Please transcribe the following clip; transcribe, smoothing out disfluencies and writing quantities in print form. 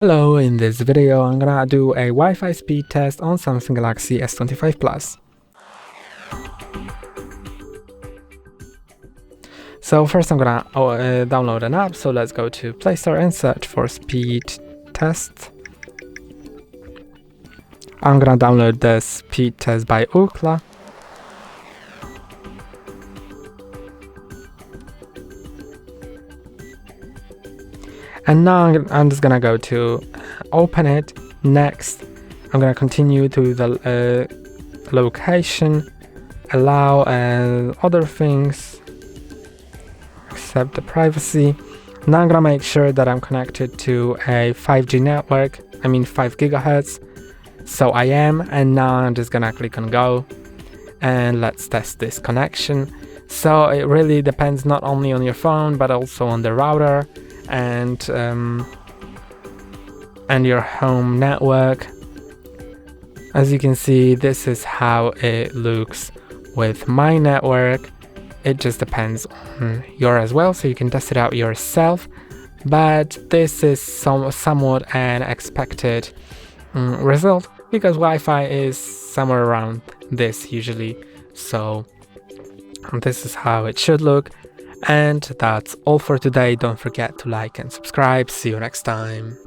Hello, in this video I'm gonna do a Wi-Fi speed test on Samsung Galaxy S25 Plus. So first I'm gonna download an app, so let's go to Play Store and search for speed test. I'm gonna download the speed test by Ookla. And now I'm just gonna go to open it. Next, I'm gonna continue to the location, allow other things, accept the privacy. Now I'm gonna make sure that I'm connected to a 5G network, 5 gigahertz. So I am, and now I'm just gonna click on go, and let's test this connection. So it really depends not only on your phone, but also on the router and your home network. As you can see, this is how it looks with my network. It just depends on yours as well, so you can test it out yourself, but this is somewhat an expected result, because Wi-Fi is somewhere around this usually. So this is how it should look. And that's all for today. Don't forget to like and subscribe. See you next time.